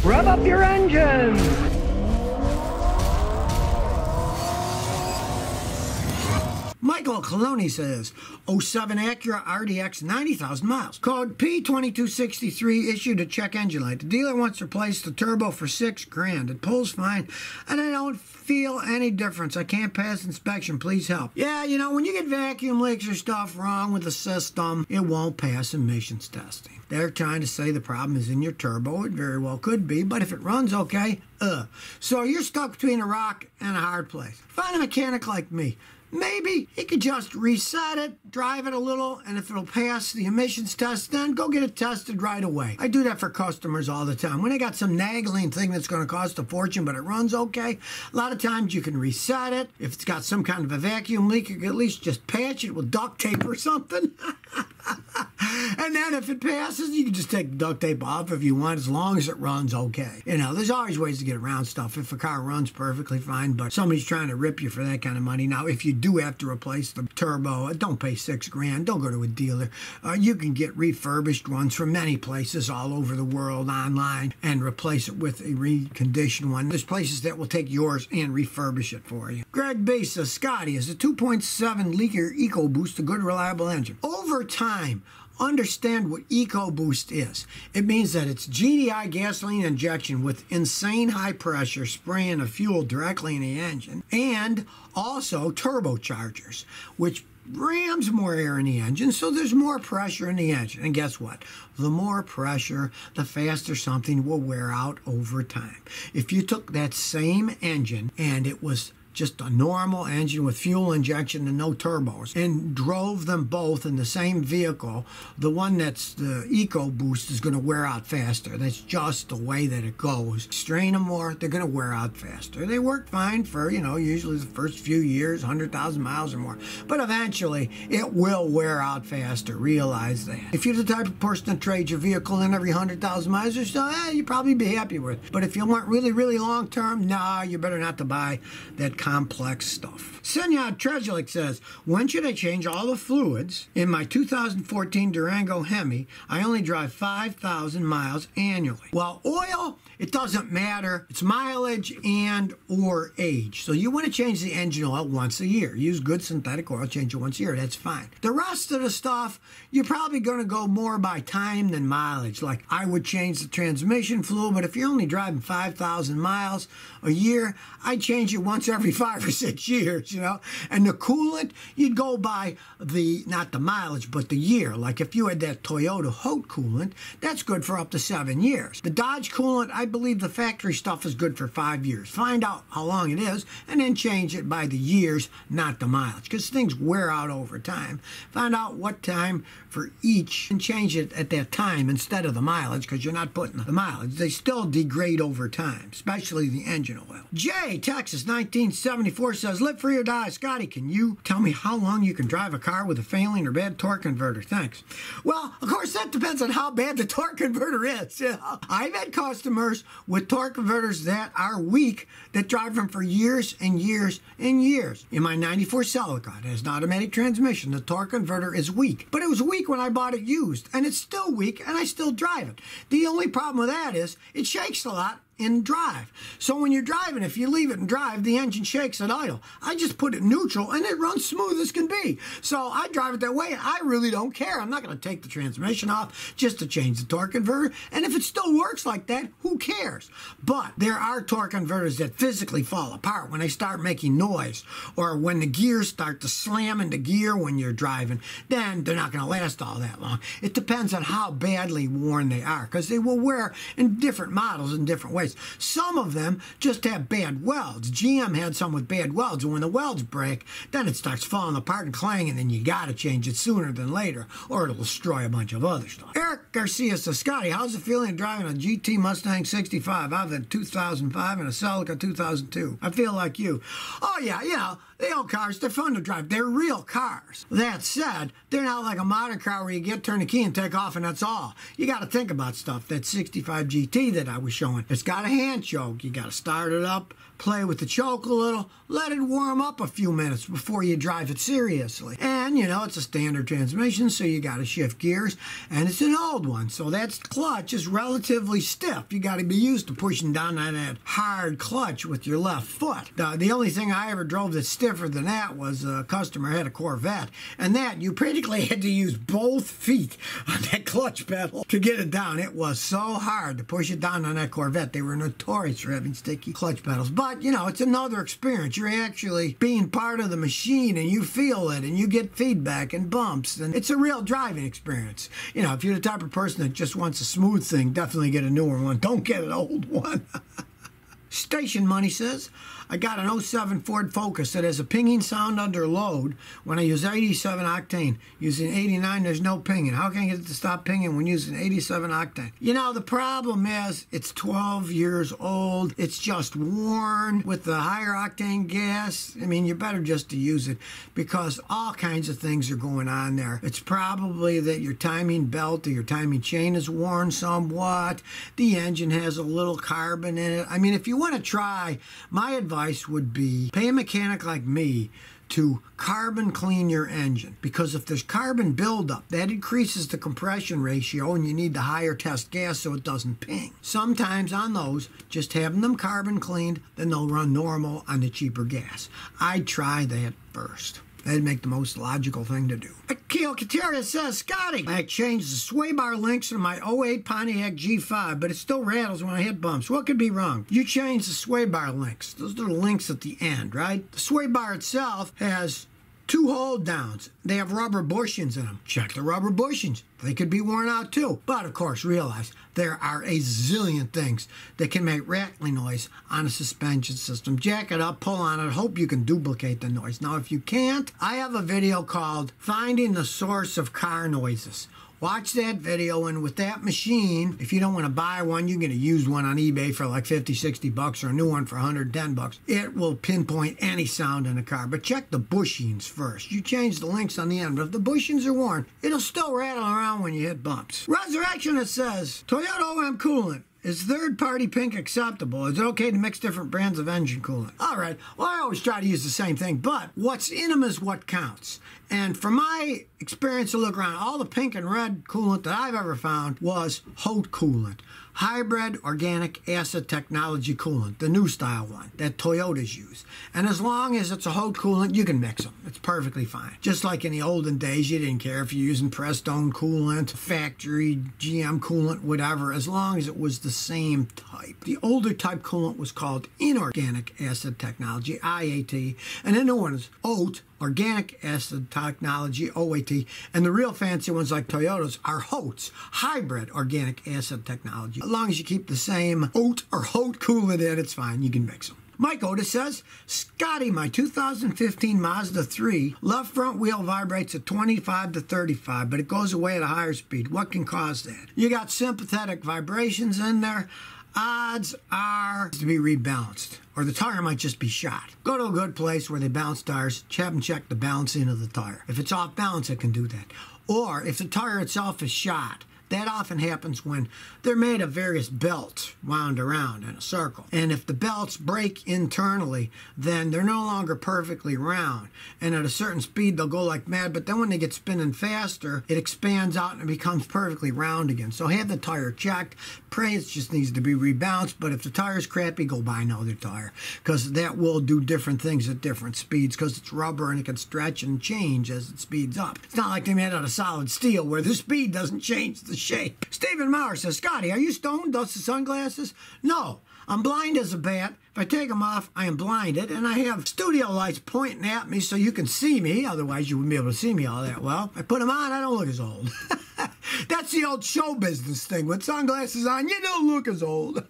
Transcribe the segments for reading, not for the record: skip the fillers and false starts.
Rev up your engines! Michael Coloni says, '07 Acura RDX 90,000 miles. Code P2263 issued a check engine light. The dealer wants to replace the turbo for $6,000. It pulls fine, and I don't feel any difference. I can't pass inspection. Please help. Yeah, you know, when you get vacuum leaks or stuff wrong with the system, it won't pass emissions testing. They're trying to say the problem is in your turbo. It very well could be, but if it runs okay, So you're stuck between a rock and a hard place. Find a mechanic like me. Maybe he could just reset it, drive it a little, and if it'll pass the emissions test, then go get it tested right away. I do that for customers all the time. When they got some nagging thing that's going to cost a fortune, but it runs okay, a lot of times you can reset it. If it's got some kind of a vacuum leak, you can at least just patch it with duct tape or something. And then if it passes, you can just take the duct tape off if you want, as long as it runs okay. You know, there's always ways to get around stuff. If a car runs perfectly fine, but somebody's trying to rip you for that kind of money. Now, if you do have to replace the turbo, don't pay $6,000. Don't go to a dealer. You can get refurbished ones from many places all over the world online and replace it with a reconditioned one. There's places that will take yours and refurbish it for you. Greg B says, Scotty, is a 2.7 liter EcoBoost a good, reliable engine? Over time, understand what EcoBoost is. It means that it's GDI gasoline injection with insane high pressure spraying of fuel directly in the engine, and also turbochargers, which rams more air in the engine, so there's more pressure in the engine. And guess what? The more pressure, the faster something will wear out over time. If you took that same engine and it was just a normal engine with fuel injection and no turbos, and drove them both in the same vehicle, the one that's the EcoBoost is going to wear out faster. That's just the way that it goes. Strain them more, they're going to wear out faster. They work fine for, you know, usually the first few years, 100,000 miles or more. But eventually, it will wear out faster. Realize that. If you're the type of person that trades your vehicle in every 100,000 miles or so, you'd probably be happy with it. But if you want really, really long term, nah, you better not to buy that complex stuff. Senyad Trezelik says, when should I change all the fluids? In my 2014 Durango Hemi, I only drive 5,000 miles annually. Well, oil, it doesn't matter. It's mileage and or age. So you want to change the engine oil once a year. Use good synthetic oil, change it once a year. That's fine. The rest of the stuff, you're probably going to go more by time than mileage. Like, I would change the transmission fluid, but if you're only driving 5,000 miles a year, I'd change it once every 5 or 6 years, you know. And the coolant, you'd go by not the mileage, but the year. Like if you had that Toyota Hote coolant, that's good for up to 7 years. The Dodge coolant, I believe the factory stuff is good for 5 years. Find out how long it is, and then change it by the years, not the mileage, because things wear out over time. Find out what time for each, and change it at that time instead of the mileage, because you're not putting the mileage. They still degrade over time, especially the engine oil. Jay, Texas, 1974 says, live free or die. Scotty, can you tell me how long you can drive a car with a failing or bad torque converter? Thanks. Well, of course, that depends on how bad the torque converter is. You know? I've had customers with torque converters that are weak that drive them for years and years and years. In my 94 Celica, it has an automatic transmission. The torque converter is weak. But it was weak when I bought it used, and it's still weak, and I still drive it. The only problem with that is it shakes a lot in drive. So when you're driving, if you leave it in drive, the engine shakes at idle. I just put it neutral and it runs smooth as can be. So I drive it that way. I really don't care. I'm not going to take the transmission off just to change the torque converter. And if it still works like that, who cares? But there are torque converters that physically fall apart when they start making noise, or when the gears start to slam into gear when you're driving. Then they're not going to last all that long. It depends on how badly worn they are, because they will wear in different models in different ways. Some of them just have bad welds. GM had some with bad welds, and when the welds break, then it starts falling apart and clanging, and you got to change it sooner than later, or it'll destroy a bunch of other stuff. Eric Garcia says, Scotty, how's it feeling driving a GT Mustang 65? I've had 2005 and a Celica 2002. I feel like you. Oh, yeah, you know, the old cars, they're fun to drive. They're real cars. That said, they're not like a modern car where you get, turn the key, and take off, and that's all. You got to think about stuff. That 65 GT that I was showing, it's got got a hand choke. You got to start it up, play with the choke a little, let it warm up a few minutes before you drive it seriously. And, you know, it's a standard transmission, so you got to shift gears, and it's an old one, so that clutch is relatively stiff. You got to be used to pushing down on that hard clutch with your left foot. The only thing I ever drove that's stiffer than that was a customer had a Corvette, and that you practically had to use both feet on that clutch pedal to get it down. It was so hard to push it down on that Corvette. They were notorious for having sticky clutch pedals. But, you know, it's another experience. You're actually being part of the machine, and you feel it, and you get feedback and bumps, and it's a real driving experience. You know, if you're the type of person that just wants a smooth thing, definitely get a newer one. Don't get an old one. Station Money says, I got an '07 Ford Focus that has a pinging sound under load when I use 87 octane. Using 89, there's no pinging. How can I get it to stop pinging when using 87 octane? You know, the problem is it's 12 years old. It's just worn with the higher octane gas. I mean, you better just to use it because all kinds of things are going on there. It's probably that your timing belt or your timing chain is worn somewhat. The engine has a little carbon in it. I mean, if you want to try, my advice would be pay a mechanic like me to carbon clean your engine, because if there's carbon buildup, that increases the compression ratio and you need the higher test gas so it doesn't ping. Sometimes on those, just having them carbon cleaned, then they'll run normal on the cheaper gas. I'd try that first. That'd make the most logical thing to do. Akil Kateria says, Scotty, I changed the sway bar links in my '08 Pontiac G5, but it still rattles when I hit bumps. What could be wrong? You changed the sway bar links. Those are the links at the end, right? The sway bar itself has 2 hold downs. They have rubber bushings in them. Check the rubber bushings. They could be worn out too. But of course, realize there are a zillion things that can make rattling noise on a suspension system. Jack it up, pull on it, hope you can duplicate the noise. Now, if you can't, I have a video called Finding the Source of Car Noises. Watch that video, and with that machine, if you don't want to buy one, you can get a used one on eBay for like 50, 60 bucks or a new one for 110 bucks. It will pinpoint any sound in a car, but check the bushings first. You change the links on the end, but if the bushings are worn, it'll still rattle around when you hit bumps. Resurrectionist says, Toyota OM coolant. Is third-party pink acceptable? Is it okay to mix different brands of engine coolant? All right. Well, I always try to use the same thing, but what's in them is what counts. And from my experience to look around, all the pink and red coolant that I've ever found was HOTE coolant. Hybrid Organic Acid Technology coolant, the new style one that Toyotas use. And as long as it's a HOTE coolant, you can mix them. It's perfectly fine. Just like in the olden days, you didn't care if you're using Prestone coolant, factory, GM coolant, whatever, as long as it was the same type. The older type coolant was called Inorganic Acid Technology, IAT, and the new one is OAT, Organic Acid Technology, OAT, and the real fancy ones like Toyotas are HOTEs, Hybrid Organic Acid Technology. As long as you keep the same OAT or HOTE coolant in, it's fine. You can mix them. Mike Otis says, Scotty, my 2015 Mazda 3 left front wheel vibrates at 25 to 35, but it goes away at a higher speed. What can cause that? You got sympathetic vibrations in there. Odds are to be rebalanced, or the tire might just be shot. Go to a good place where they balance tires, have them check the balancing of the tire. If it's off balance, it can do that. Or if the tire itself is shot, that often happens when they're made of various belts wound around in a circle. And if the belts break internally, then they're no longer perfectly round. And at a certain speed, they'll go like mad. But then when they get spinning faster, it expands out and it becomes perfectly round again. So have the tire checked. Pray it just needs to be rebalanced. But if the tire's crappy, go buy another tire. Because that will do different things at different speeds. Because it's rubber and it can stretch and change as it speeds up. It's not like they made out of solid steel where the speed doesn't change the shape. Stephen Maurer says, Scotty, are you stoned? Dust the sunglasses? No. I'm blind as a bat. If I take them off, I am blinded, and I have studio lights pointing at me so you can see me. Otherwise, you wouldn't be able to see me all that well. I put them on, I don't look as old. That's the old show business thing. With sunglasses on, you don't look as old.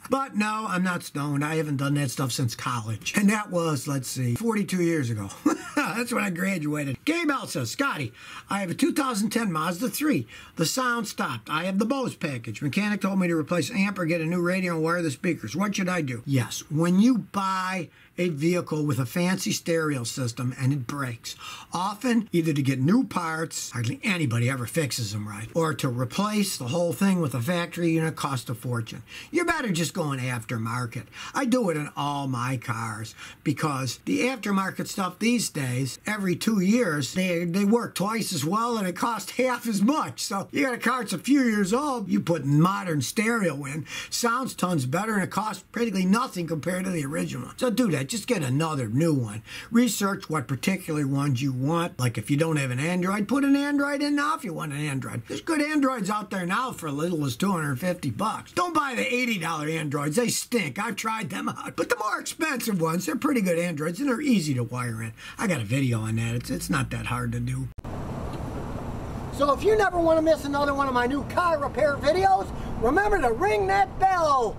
But no, I'm not stoned. I haven't done that stuff since college. And that was, let's see, 42 years ago. That's when I graduated. Gabe L says, Scotty, I have a 2010 Mazda 3. The sound stopped. I have the Bose package. Mechanic told me to replace amp or get a new radio and wire the speakers. What should I do? Yes, when you buy a vehicle with a fancy stereo system and it breaks, often either to get new parts, hardly anybody ever fixes them right, or to replace the whole thing with a factory unit costs a fortune. You're better just going aftermarket. I do it in all my cars because the aftermarket stuff these days, every 2 years, they work twice as well and it costs half as much. So you got a car that's a few years old, you put modern stereo in, sounds tons better and it costs practically nothing compared to the original. So do that. Just get another new one. Research what particular ones you want. Like if you don't have an Android, put an Android in now if you want an Android. There's good Androids out there now for as little as $250. Don't buy the $80 Androids. They stink. I've tried them out. But the more expensive ones, they're pretty good Androids and they're easy to wire in. I got a video on that. It's not that hard to do. So if you never want to miss another one of my new car repair videos, remember to ring that bell.